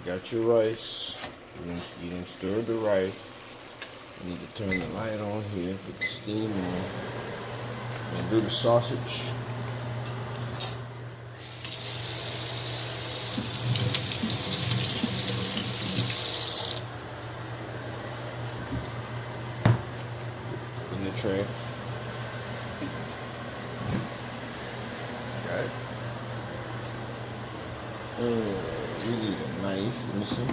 Got your rice. You done stirred the rice. You need to turn the light on here, put the steam on, and do the sausage. In the trash. Got it. We need a knife. Let me see.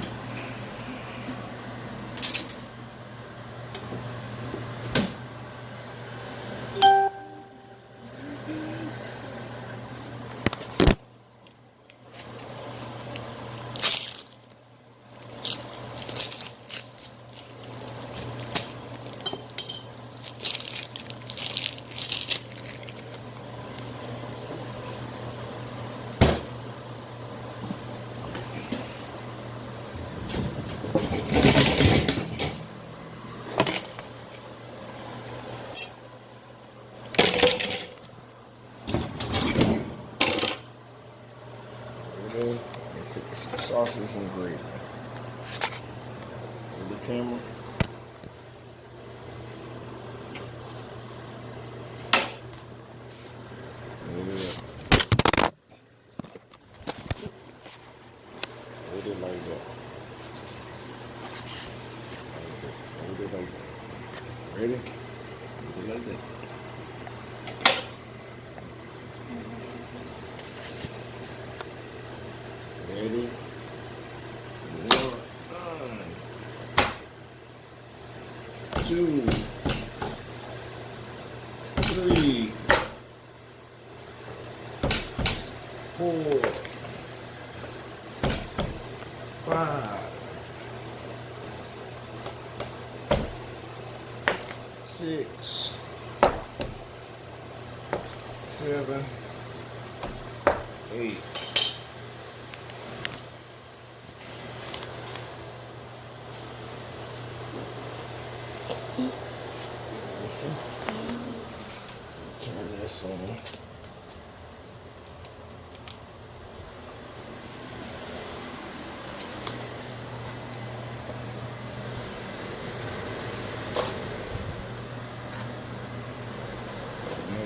Some sausage and gravy. With the camera. Hold it like that. Hold it like that. Ready? Hold it like that. Ready? 1, 2, 3, 4, 5, 6, 7, 8. Turn this on.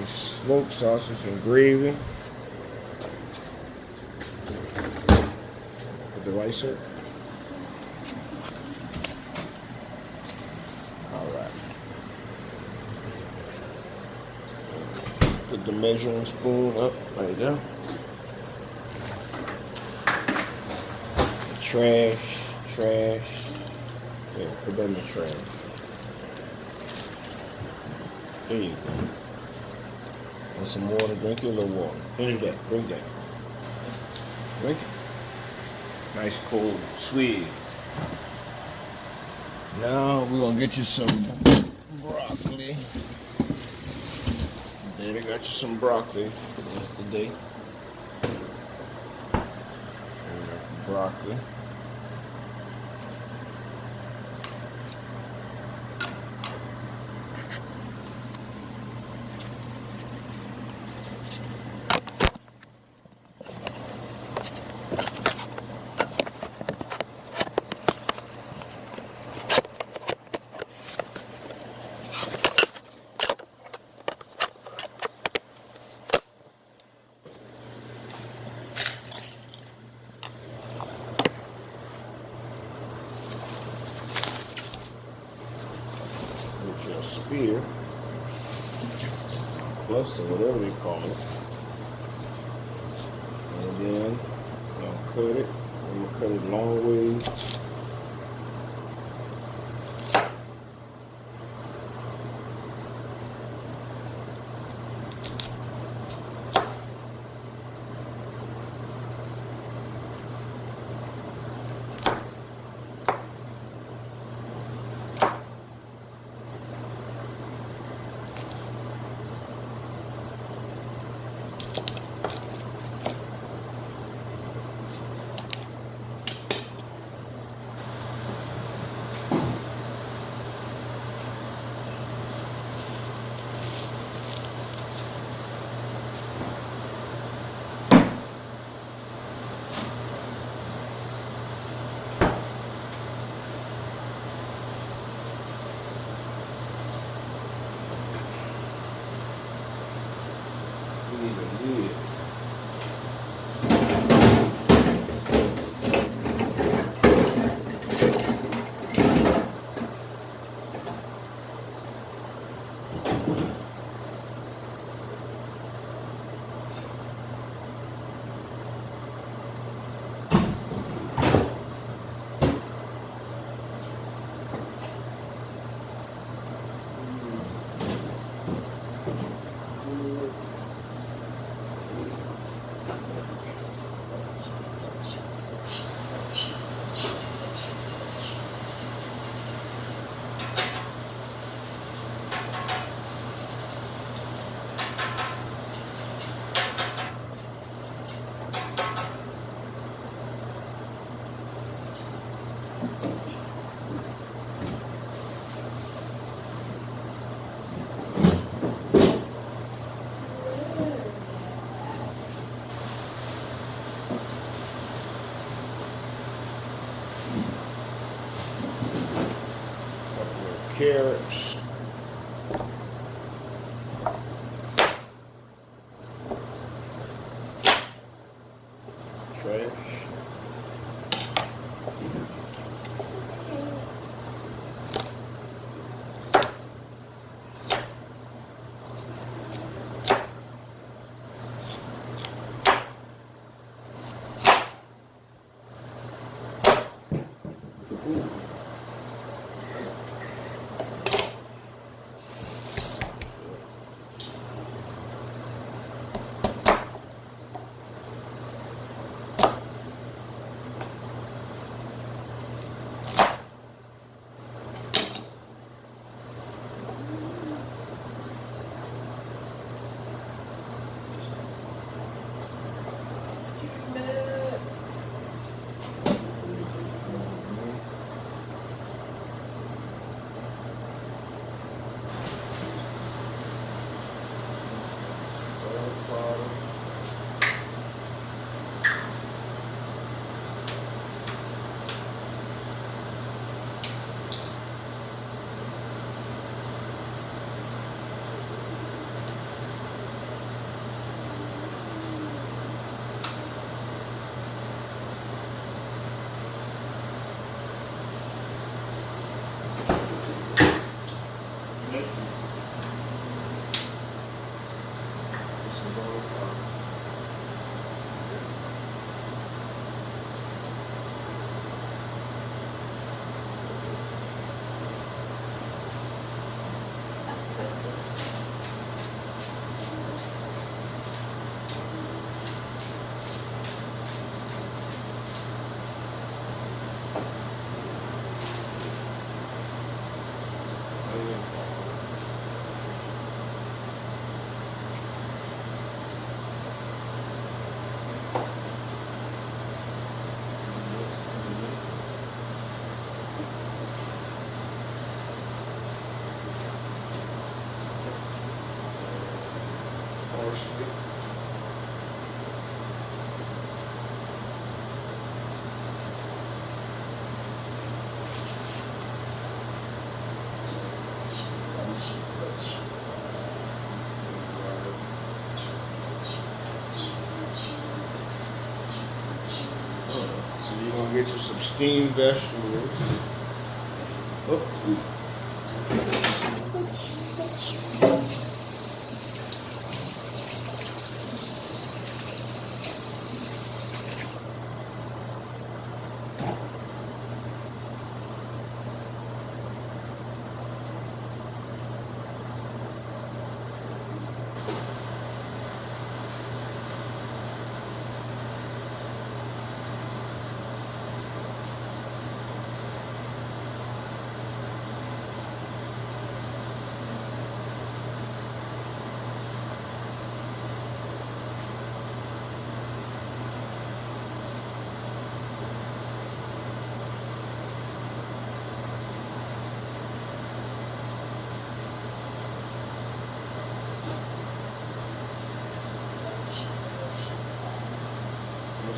Nice smoked sausage and gravy. Put the rice in. Put the measuring spoon up right there. Trash. Yeah, put that in the trash. There you go. Want some water? Drink your little water. Finish that. Drink that. Drink it. Nice cold swig. Now we're gonna get you some broccoli. Daddy got you some broccoli yesterday. Broccoli. Your spear, buster, whatever they call it, and then I'm gonna cut it. I'm gonna cut it long ways. Carrots. Trash. So you're gonna get you some steamed vegetables. Oh.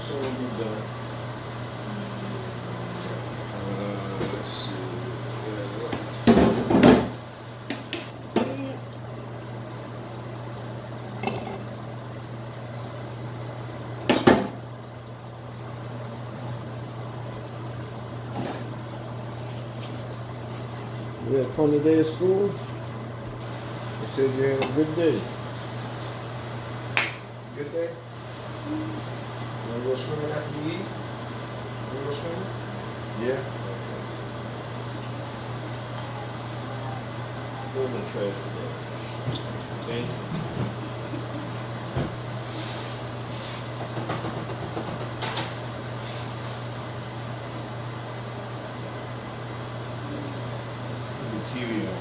So we'll be done. Let's see. You had a funny day at school? They said you had a good day. Good day? You wanna go swimming after you eat? You wanna go swimming? Yeah? Go in the trash today. Okay? The TV on.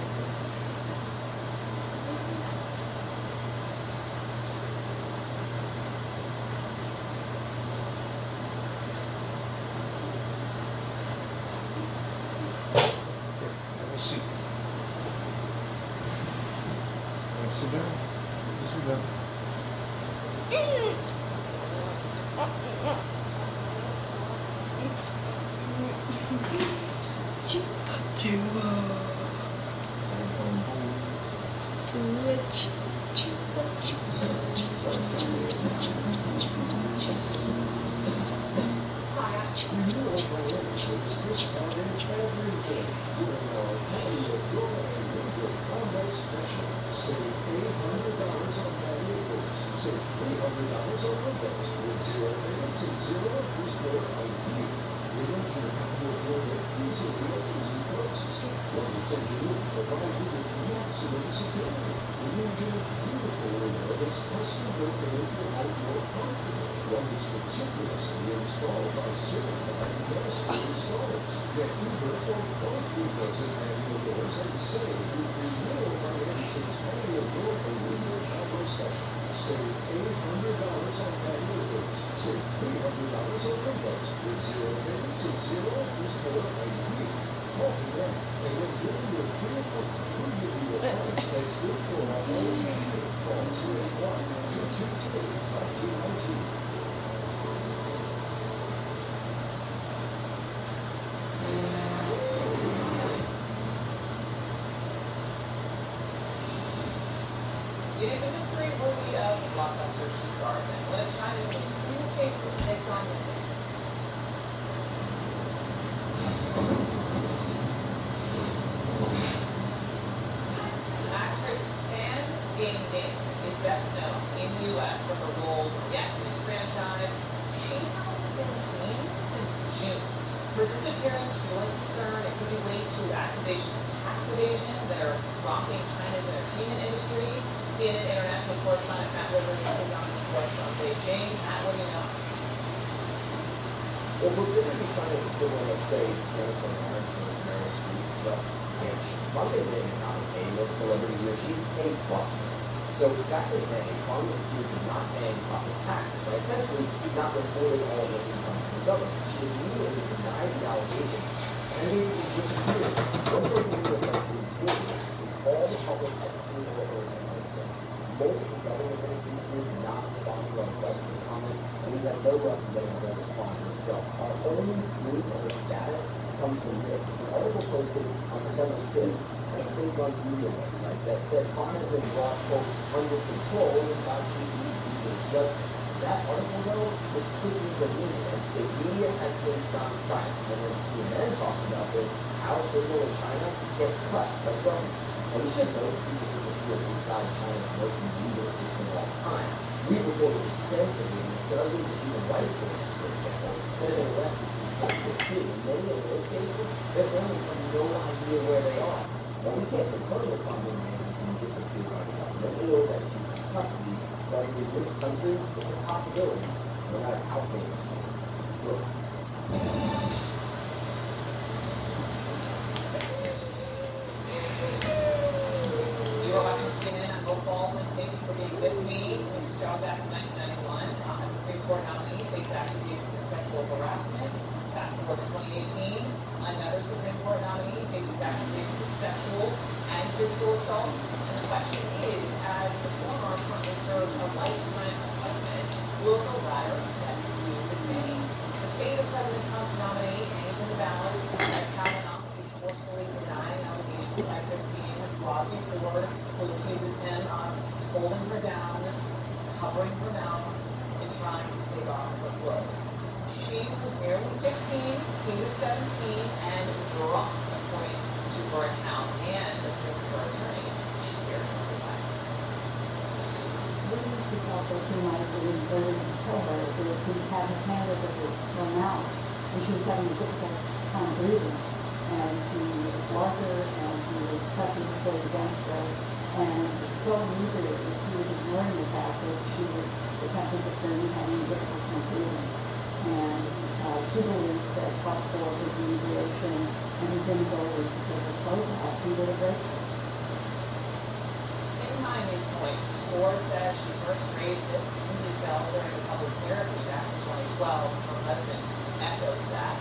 It is a mystery worthy of the blockbuster she stars in. One of China's most famous cases based on this. Actress Fan Bingbing is best known in the U.S. for her roles in the X-Men franchise. She hasn't been seen since June. Her disappearance fueling concern it could be linked to accusations of tax evasion that are rocking China's entertainment industry. CNN international correspondent Matt Rivers is on the report from Beijing. Matt, what do you know? Well, we're visiting China's equivalent of, say, Jennifer Aniston or Meryl Streep, just rich. Monday is not an A-list celebrity here. She's A-plus list. So back in May, Kong was accused of not paying proper taxes, by essentially not reporting all of the income to the government. She immediately denied the allegation and basically disappeared. One person who was actually important is all the public has seen what her multiple government entities did not respond to our question or comment, and we had no luck in getting a response herself. Our only clue to her status comes from this. The article posted on September 6th on a state-run media website that said Khan has been brought, quote, under control by PCE judgment. That article, though, was quickly deleted as state media has since gone silent. And when CNN talks about this, our signal in China gets cut by the government. And we should know people disappear inside China's working legal system all the time. We reported extensively in dozens of human rights cases, for example, that have been arrested since 2015. In many of those cases, their families have no idea where they are. Now, we can't confirm the funding man being disappeared by the government. We know that she's in custody, but in this country, it's a possibility, no matter how famous she is. Look. You're watching CNN. I'm Hope Baldwin. Thank you for being with me. He was job back in 1991. A Supreme Court nominee faced accusations of sexual harassment. Fast forward to 2018. Another Supreme Court nominee faces accusations of sexual and physical assault. And the question is, as the former currently serves a lifetime appointment, will the latter have to do the same? The fate of President Trump's nominee hangs in the balance. As Kavanaugh is forcefully denying allegations by Christine Blasey Ford, who accuses him of holding her down, covering her mouth, and trying to take off her clothes. She was nearly 15, he was 17, and drunk, according to her account, and according to her attorney. She here to testify. One of the people also who might have been very tell her is he had his hand over her mouth, and she was having a difficult time breathing. And he was larger, and he was pressing his weight against her, and so immediately he was ignoring the fact that she was attempting to swim and having a difficult time breathing. And she believes that but for his inebriation and his inability to take her clothes off, he would have raped her. In behind these points, Ford says she first raised it in detail during the Public Heritage Act in 2012. Her husband echoes that.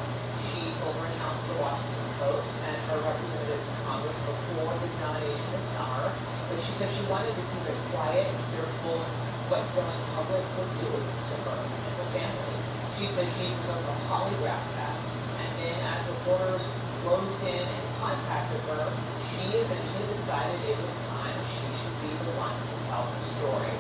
She told her accounts to the Washington Post and her representatives in Congress before the nomination this summer. But she said she wanted to keep it quiet and fearful of what going public would do to her and her family. She said she took a polygraph test, and then as reporters closed in and contacted her, she eventually decided it was time she should be the one to tell her story.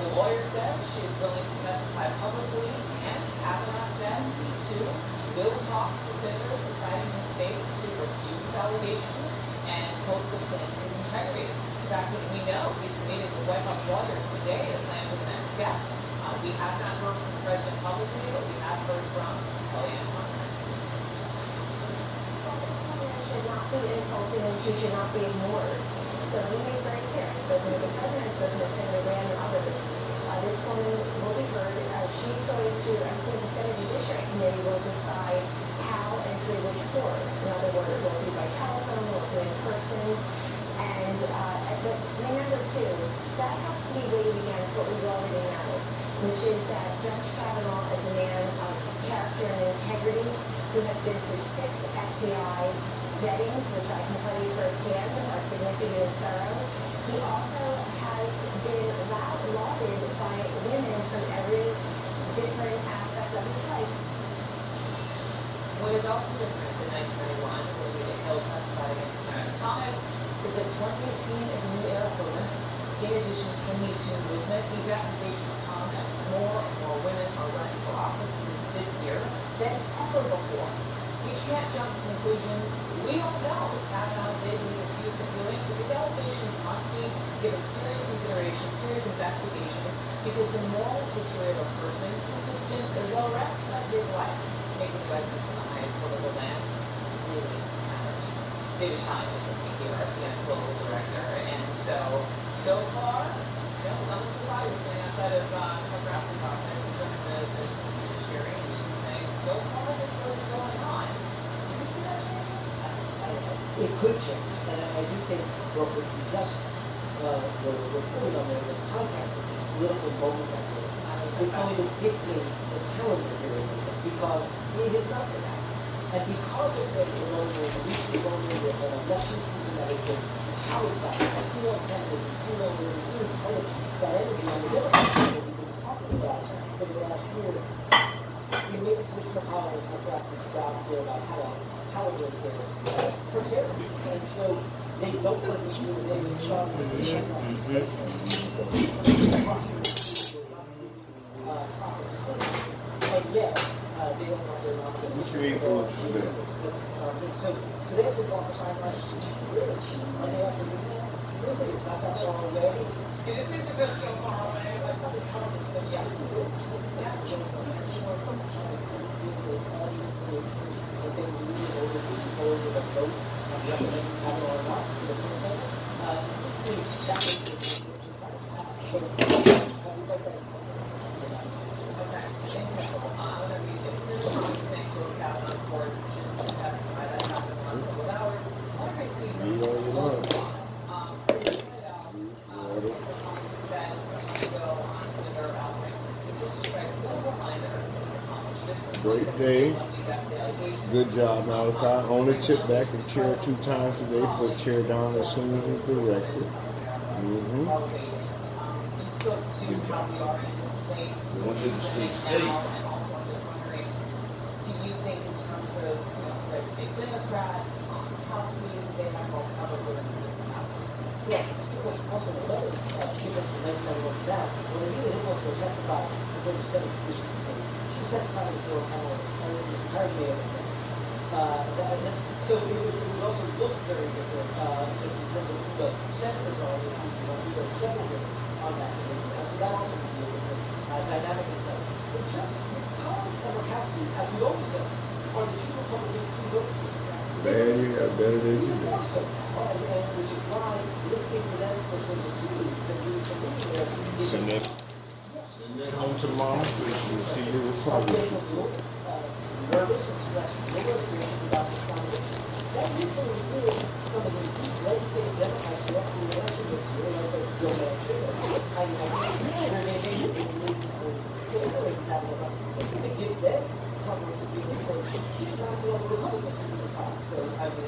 The lawyer says she is willing to testify publicly, and Kavanaugh says he too will talk to senators deciding his state to refute this allegation and hope to defend his integrity. In fact, we know he's meeting with White House lawyers today to plan for the next step. We have not heard from the president publicly, but we have heard from Kellyanne Conway. Should not be insulted and she should not be ignored. So we made very clear, I've spoken to the president, I've spoken to Senator Graham and others. This woman will be heard. She's going to, I think the Senate Judiciary Committee will decide how and through which form. In other words, will it be by telephone, will it be in person? And but remember too, that has to be weighed against what we already know, which is that Judge Kavanaugh is a man of character and integrity who has been through 6 FBI vettings, which I can tell you firsthand are significant and thorough. He also has been lauded by women from every different aspect of his life. What is also different than 1991, when we did Hill testify against Clarence Thomas, is that 2018 is a new era for women. In addition to the Me Too movement, these accusations come as more and more women are running for office this year than ever before. We can't jump to conclusions. We don't know what Kavanaugh did what he was accused of doing, but these allegations must be given serious consideration, serious investigation, because the moral history of a person who's been well recognized his life, taking judgments from the highest court of the land, really matters. David Schein is with me here, our CNN global director, and so far, nothing surprises me outside of graphic content in terms of the judiciary, and she's saying, so far this is what's going on. Do you see that changing? It could change, and I do think what we just the reporting on the context of this political moment that we're in is going to dictate the calendar here, because it has not been that. And because of the recent moment with an election season that has been powered by female candidates and female leaders, really kind of that energy on the Democrats that we've been talking about for the last year, you made this Mitch McConnell's aggressive job here about how it really is prepared for this. And so they don't want to do the David Trump and the and yet they don't want their nomination. What you eat for today? So they have to go for sign rights. Really? And they have to do that? Really? It's not that far away. It is a bit so far away, but nothing counts, but yeah. Great day. Good job, Malachi. Only tip back the chair 2 times a day. Put chair down as soon as it's directed. Mm-hmm. Went to the state. And also, I'm just wondering, do you think in terms of, red state Democrats, House leaders, they have more cover with this happen? Yeah, it's because also the letter, given the next level of that, when they really didn't want to testify before the Senate Commission Committee, she was testifying for the entirety of it. So it would also look very different, just in terms of who the senators are, who the senators on that committee. So that also would be a different dynamic in place. But just Collins and Murkowski, as we always know, are the 2 Republican key votes. There you have better days you do. Which is why listening to them for sort of 2 weeks and doing some thinking there. Send that home to mom so she'll see you with progress. Nervous or stressed, no reservations about this foundation. That used to include some of the deep red state Democrats directly in the election this year, like Joe Manchin. I mean, they made it moving towards that was it's going to give them coverage of people. So he's not going to Republicans who do the talk. So I mean,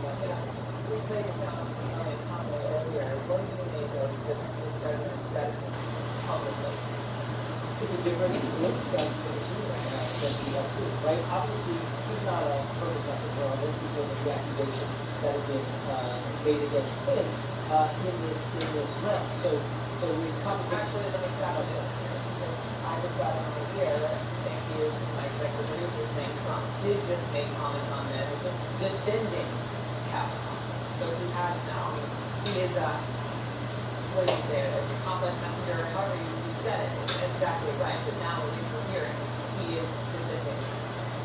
This place sounds like Conway earlier. What do you make of the president's reticence publicly? it's a different approach than the NCLC, right? Obviously, he's not a perfect messenger on this because of the accusations that have been made against him in this realm. So it's complicated. Actually, let me stop on this, because I just got on here, thank you to my executive producer, saying Trump did just make comments on this, defending Kavanaugh. So he has now, he is what do you say, as a complex messenger, however you said it, it's exactly right, but now at least we're hearing, he is defending.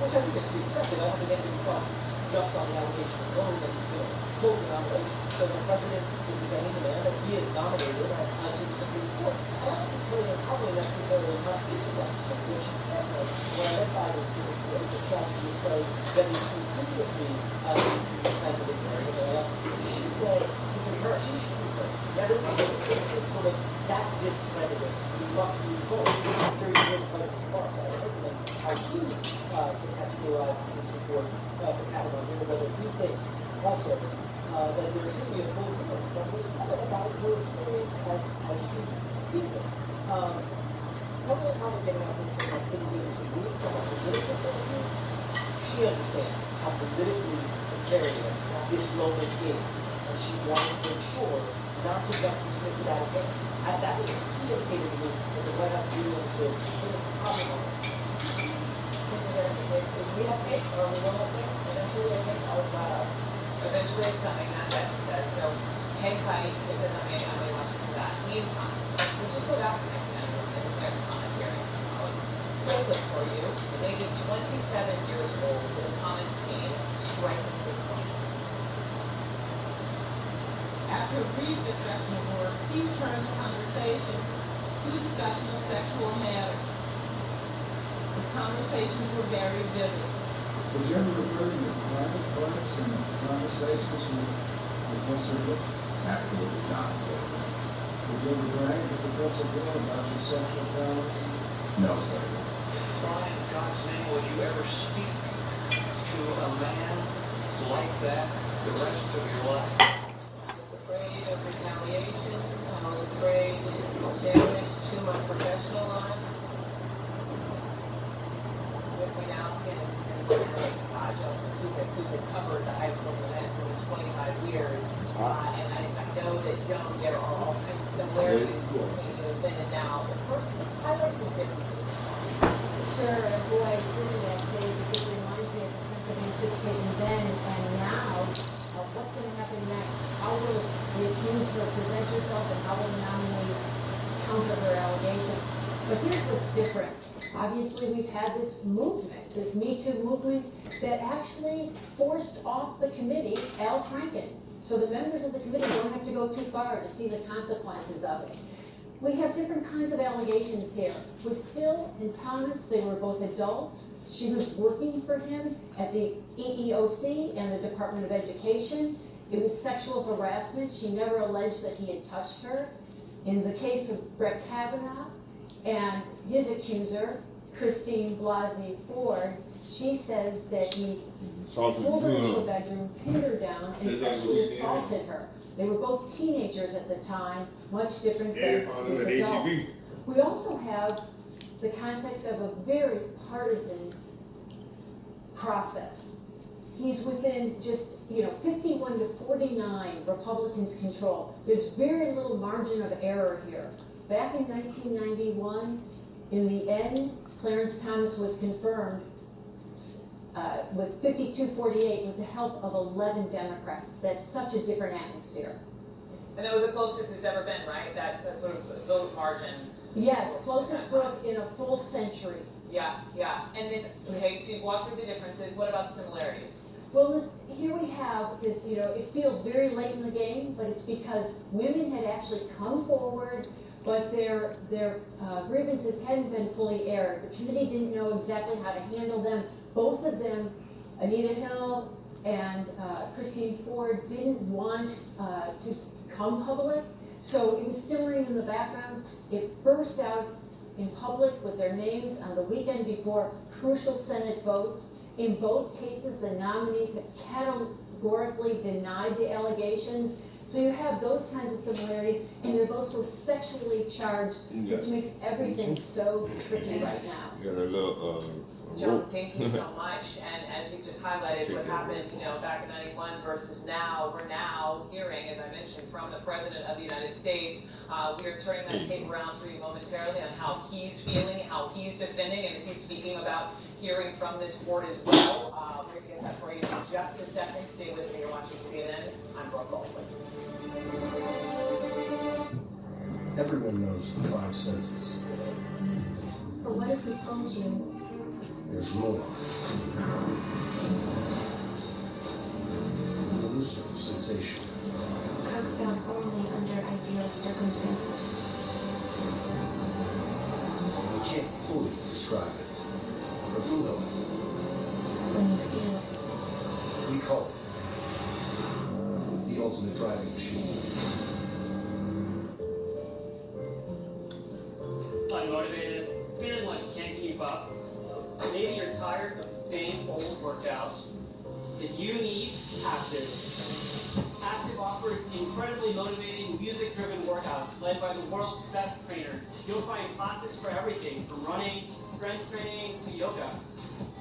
Which I think is to be expected. I don't think anything from just on the allegation alone that he's going to pull the nomination. So the president is defending the man that he has nominated to the Supreme Court. I don't think really probably necessarily contradicted that statement. What she said was, what I meant by this being the strategy approach that we've seen previously in these kinds of instances. She said, she should be heard. It's sort of, that's discredited. We must move forward. Very good President Clark. I recommend how he contextualize the support for Kavanaugh here, whether he thinks also that there should be a full hearing, but was kind about her experience as she speaks it. Tell me how we're getting out into that thing to move from a political point of view. She understands how politically precarious this moment is, and she wants to make sure not to just dismiss it out of hand. And that was communicated to me at the White House meeting with the comment on it. If we have faith, or we will have faith, eventually we'll make our eventually it's coming, that's what she says, so hang tight, because I'm really watching for that. Meantime, let's just go back to the next comment hearing. Play this for you, the lady 27 years old with a comment scene, striking the point. After a brief discussion of work, he turned the conversation to discussion of sexual matters. His conversations were very vivid. Did you ever refer to your private parts and conversations with Professor Hill? Absolutely not, sir. Did you ever brag to Professor Hill about your sexual talents? No, sir. Why in God's name would you ever speak to a man like that the rest of your life? I was afraid of retaliation, I was afraid of damage to my professional life. With me now, who has covered the high school event for 25 years, and I know that there are all kinds of similarities between the then and now. But first, highlight the differences. Sure, and boy, really that day, because it reminds me of the sense of anticipating then and now of what's going to happen next. How will the accuser present herself, and how will the nominee counter her allegations? But here's what's different. Obviously, we've had this movement, this Me Too movement, that actually forced off the committee Al Franken. So the members of the committee don't have to go too far to see the consequences of it. We have different kinds of allegations here. With Hill and Thomas, they were both adults. She was working for him at the EEOC and the Department of Education. It was sexual harassment. She never alleged that he had touched her. In the case of Brett Kavanaugh and his accuser, Christine Blasey Ford, she says that he pulled her into the bedroom, pinned her down, and sexually assaulted her. They were both teenagers at the time, much different than adults. We also have the context of a very partisan process. He's within just, 51 to 49 Republicans control. There's very little margin of error here. Back in 1991, in the end, Clarence Thomas was confirmed with 52-48 with the help of 11 Democrats. That's such a different atmosphere. And that was the closest it's ever been, right? That sort of vote margin. Yes, closest vote in a full century. Yeah. And then, okay, so you walk through the differences. What about the similarities? Well, here we have this, it feels very late in the game, but it's because women had actually come forward, but their grievances hadn't been fully aired. The committee didn't know exactly how to handle them. Both of them, Anita Hill and Christine Ford, didn't want to come public, so it was simmering in the background. It burst out in public with their names on the weekend before crucial Senate votes. In both cases, the nominees have categorically denied the allegations. So you have those kinds of similarities, and they're both so sexually charged, which makes everything so tricky right now. You got a little Joan, thank you so much. And as you just highlighted, what happened, back in '91 versus now, we're now hearing, as I mentioned, from the President of the United States. We are turning that tape around for you momentarily on how he's feeling, how he's defending, and if he's speaking about hearing from this board as well. We're going to get that for you in just a second. Stay with me. You're watching CNN. I'm Brooke Baldwin. Everyone knows the five senses. But what if we told you? There's more. An elusive sensation. Cuts down only under ideal circumstances. We can't fully describe it, but we know it. When you feel it. We call it the ultimate driving machine. Unmotivated, feeling like you can't keep up. Maybe you're tired of the same old workouts. Then you need Active. Active offers incredibly motivating, music-driven workouts led by the world's best trainers. You'll find classes for everything from running, strength training, to yoga.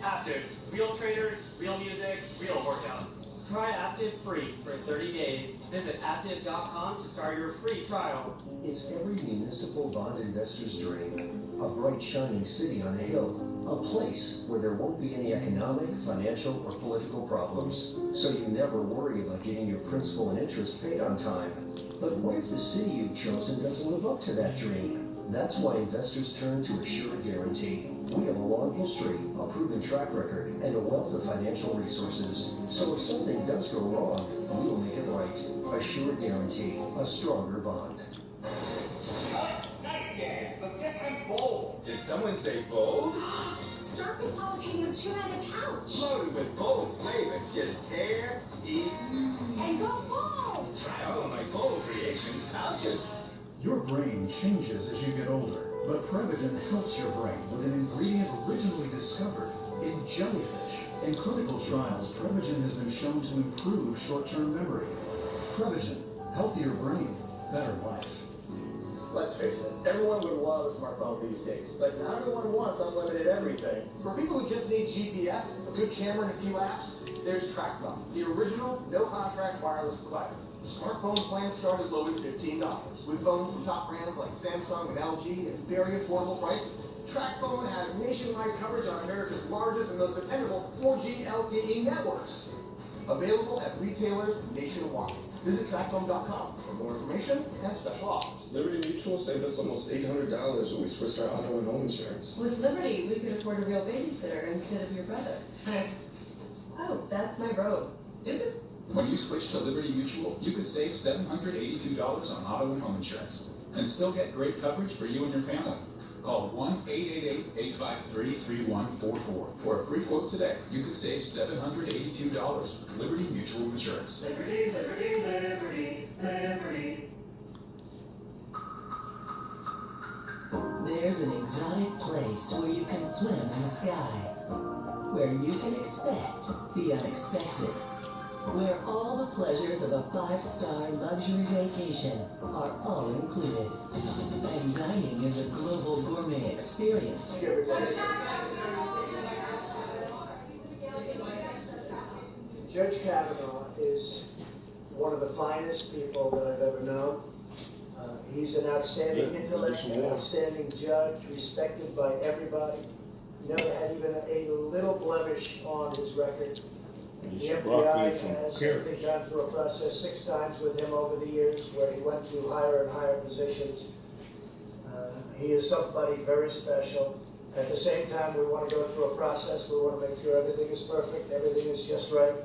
Active. Real trainers, real music, real workouts. Try Active free for 30 days. Visit active.com to start your free trial. It's every municipal bond investor's dream. A bright, shining city on a hill. A place where there won't be any economic, financial, or political problems. So you never worry about getting your principal and interest paid on time. But what if the city you've chosen doesn't live up to that dream? That's why investors turn to Assured Guarantee. We have a long history, a proven track record, and a wealth of financial resources. So if something does go wrong, we'll make it right. Assured Guarantee, a stronger bond. Nice guess, but this time bold. Did someone say bold? Circus jalapeno tuna in a pouch. Loaded with bold flavor, just tear, eat, And go bold. try all of my bold creations pouches. Your brain changes as you get older, but Prevagen helps your brain with an ingredient originally discovered in jellyfish. In clinical trials, Prevagen has been shown to improve short-term memory. Prevagen, healthier brain, better life. Let's face it, everyone would love a smartphone these days, but not everyone wants unlimited everything. For people who just need GPS, a good camera, and a few apps, there's TracFone, the original no-contract wireless provider. Smartphone plans start as low as $15, with phones from top brands like Samsung and LG at very affordable prices. TracFone has nationwide coverage on America's largest and most dependable 4G LTE networks. Available at retailers nationwide. Visit TracFone.com for more information and special offers. Liberty Mutual saved us almost $800 when we switched our auto and home insurance. With Liberty, we could afford a real babysitter instead of your brother. Oh, that's my robe. Is it? When you switch to Liberty Mutual, you could save $782 on auto and home insurance and still get great coverage for you and your family. Call 1-888-853-3144 for a free quote today. You could save $782. Liberty Mutual Insurance. Liberty, liberty, liberty, liberty. There's an exotic place where you can swim in the sky, where you can expect the unexpected, where all the pleasures of a 5-star luxury vacation are all included. And dining is a global gourmet experience. Judge Kavanaugh is one of the finest people that I've ever known. He's an outstanding intellect, an outstanding judge, respected by everybody. Never had even a little blemish on his record. The FBI has, I think, gone through a process 6 times with him over the years where he went to higher and higher positions. He is somebody very special. At the same time, we want to go through a process. We want to make sure everything is perfect, everything is just right.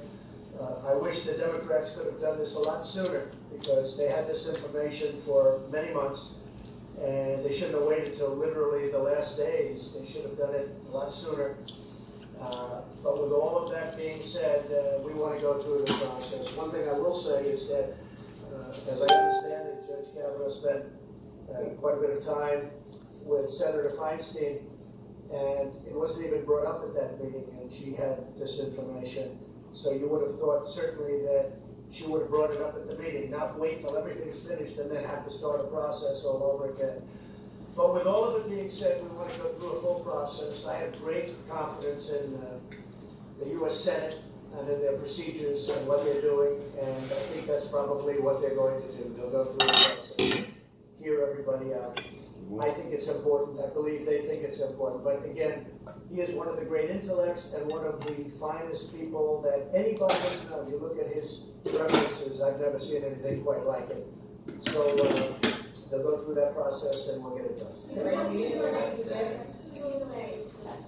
I wish the Democrats could have done this a lot sooner because they had this information for many months and they shouldn't have waited till literally the last days. They should have done it a lot sooner. But with all of that being said, we want to go through the process. One thing I will say is that, as I understand it, Judge Kavanaugh spent quite a bit of time with Senator Feinstein, and it wasn't even brought up at that meeting, and she had this information. So you would have thought certainly that she would have brought it up at the meeting, not wait till everything's finished and then have to start a process all over again. But with all of it being said, we want to go through a full process. I have great confidence in the U.S. Senate and in their procedures and what they're doing, and I think that's probably what they're going to do. They'll go through the process, hear everybody out. I think it's important. I believe they think it's important. But again, he is one of the great intellects and one of the finest people that anybody has known. You look at his references, I've never seen anything quite like it. So they'll go through that process and we'll get it done.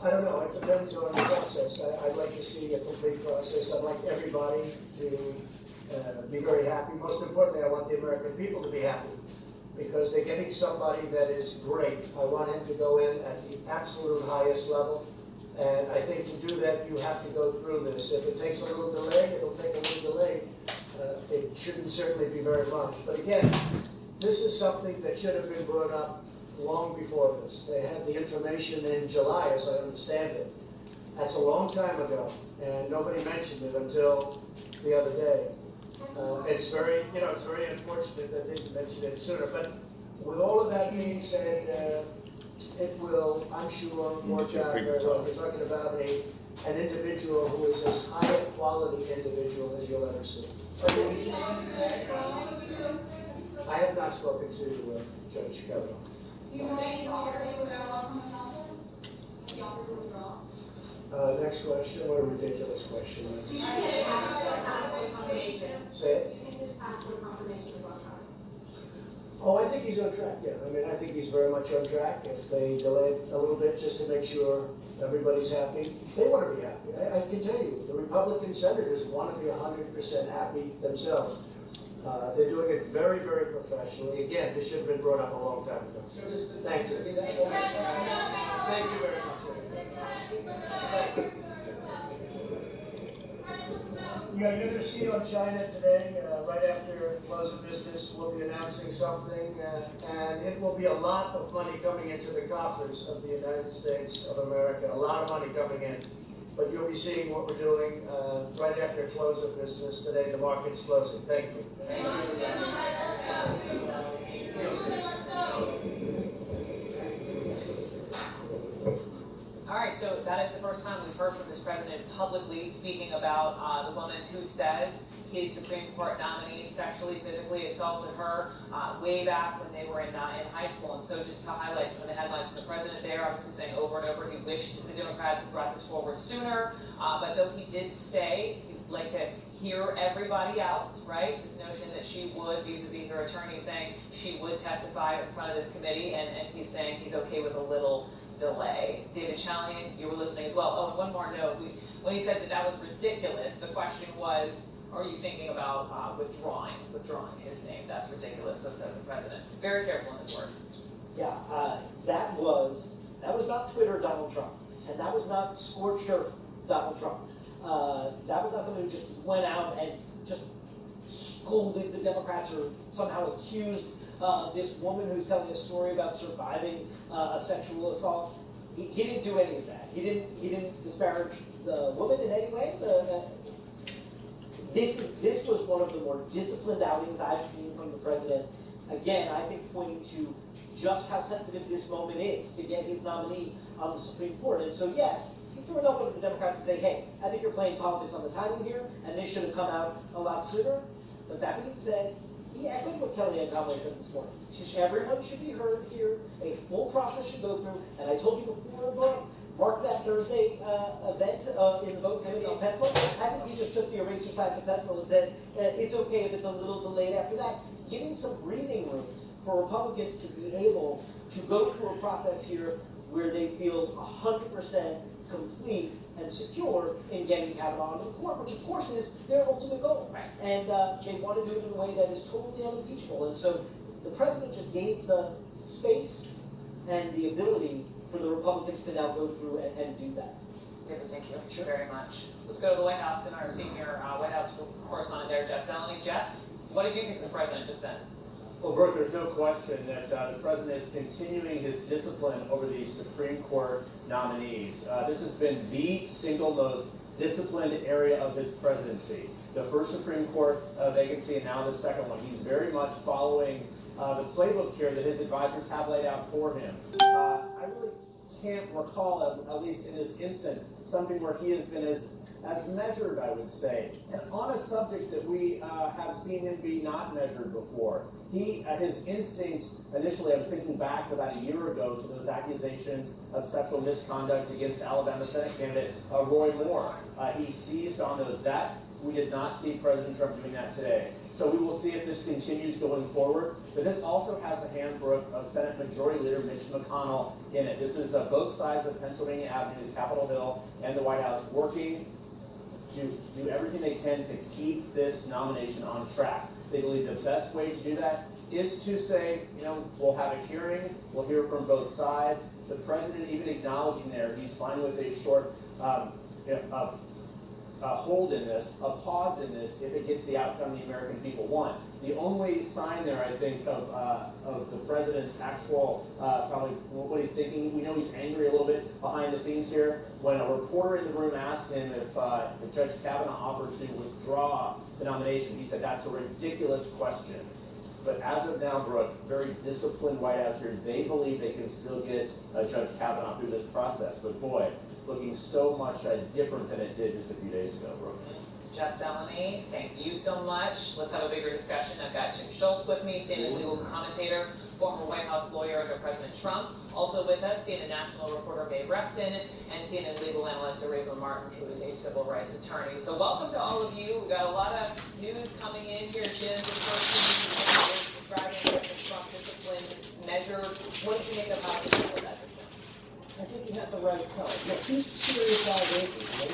I don't know. It depends on the process. I'd like to see a complete process. I'd like everybody to be very happy. Most importantly, I want the American people to be happy, because they're getting somebody that is great. I want him to go in at the absolute highest level. And I think to do that, you have to go through this. If it takes a little delay, it'll take a little delay. It shouldn't certainly be very much. But again, this is something that should have been brought up long before this. They had the information in July, as I understand it. That's a long time ago, and nobody mentioned it until the other day. It's very, it's very unfortunate that they didn't mention it sooner. But with all of that being said, it will, I'm sure, work out very well. We're talking about an individual who is as high a quality individual as you'll ever see. I have not spoken to Judge Kavanaugh. Do you know any already without coming office? The offer to withdraw? Next question. What a ridiculous question. Do you think it has confirmation? Say it. Do you think this passport confirmation is on track? Oh, I think he's on track, yeah. I mean, I think he's very much on track. If they delay a little bit just to make sure everybody's happy, they want to be happy. I can tell you, the Republican senators want to be 100% happy themselves. They're doing it very, very professionally. Again, this should have been brought up a long time ago. Thank you. Thank you very much. Yeah, you're going to see on China today, right after close of business, we'll be announcing something, and it will be a lot of money coming into the coffers of the United States of America, a lot of money coming in. But you'll be seeing what we're doing right after close of business today. The market's closing. Thank you. All right, so that is the first time we've heard from this president publicly speaking about the woman who says his Supreme Court nominee sexually, physically assaulted her way back when they were in high school. And so just to highlight some of the headlines from the president there, obviously saying over and over he wished the Democrats had brought this forward sooner. But though he did say he'd like to hear everybody out, right? This notion that she would, vis-a-vis her attorney, saying she would testify in front of this committee, and he's saying he's okay with a little delay. David Chalian, you were listening as well. Oh, and one more note. When he said that was ridiculous, the question was, are you thinking about withdrawing his name? That's ridiculous, so said the president. Very careful in his words. Yeah, that was not Twitter Donald Trump, and that was not scorched earth Donald Trump. That was not somebody who just went out and just scolded the Democrats or somehow accused this woman who's telling a story about surviving a sexual assault. He didn't do any of that. He didn't disparage the woman in any way. This was one of the more disciplined outings I've seen from the president. Again, I think pointing to just how sensitive this moment is to get his nominee on the Supreme Court. And so yes, he threw it up at the Democrats and say, hey, I think you're playing politics on the timing here, and this should have come out a lot sooner. But that being said, he echoed what Kellyanne Conway said this morning. Everyone should be heard here. A full process should go through. And I told you before, mark that Thursday event in the vote committee on pencil. I think he just took the eraser side of the pencil and said, it's okay if it's a little delayed after that. Giving some breathing room for Republicans to be able to go through a process here where they feel 100% complete and secure in getting Kavanaugh into the court, which of course is their ultimate goal. Right. And they want to do it in a way that is totally unimpeachable. And so the president just gave the space and the ability for the Republicans to now go through and do that. David, thank you very much. Let's go to the White House and our senior White House correspondent there, Jeff Zeleny. Jeff, what did you think of the president just then? Well, Burke, there's no question that the president is continuing his discipline over these Supreme Court nominees. This has been the single most disciplined area of his presidency. The first Supreme Court vacancy and now the second one. He's very much following the playbook here that his advisors have laid out for him. I really can't recall, at least in this instant, something where he has been as measured, I would say, and on a subject that we have seen him be not measured before. His instinct, initially, I was thinking back about a year ago to those accusations of sexual misconduct against Alabama Senate candidate Roy Moore. He seized on those. That we did not see President Trump doing that today. So we will see if this continues going forward. But this also has the handbook of Senate Majority Leader Mitch McConnell in it. This is both sides of Pennsylvania Avenue, Capitol Hill, and the White House working to do everything they can to keep this nomination on track. They believe the best way to do that is to say, we'll have a hearing, we'll hear from both sides. The president even acknowledging there he's fine with a short hold in this, a pause in this, if it gets the outcome the American people want. The only sign there, I think, of the president's actual, probably what he's thinking, we know he's angry a little bit behind the scenes here. When a reporter in the room asked him if Judge Kavanaugh offered to withdraw the nomination, he said, that's a ridiculous question. But as of now, Brooke, very disciplined White House here, they believe they can still get Judge Kavanaugh through this process. But boy, looking so much different than it did just a few days ago, Brooke. Jeff Zeleny, thank you so much. Let's have a bigger discussion. I've got Jim Schultz with me, CNN legal commentator, former White House lawyer under President Trump. Also with us, CNN national reporter Mae Reston, and CNN legal analyst Raven Martin, who is a civil rights attorney. So welcome to all of you. We've got a lot of news coming in here. Jim, the first thing is describing President Trump's discipline measures. What do you think about the discipline measures? I think you have the right tone. Now, two serious allegations.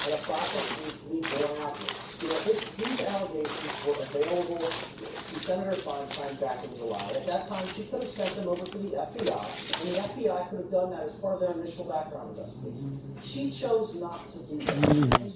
And a process needs to be borne out with. These allegations were available to Senator Feinstein back in July. At that time, she could have sent them over to the FBI, and the FBI could have done that as part of their initial background investigation. She chose not to do that. And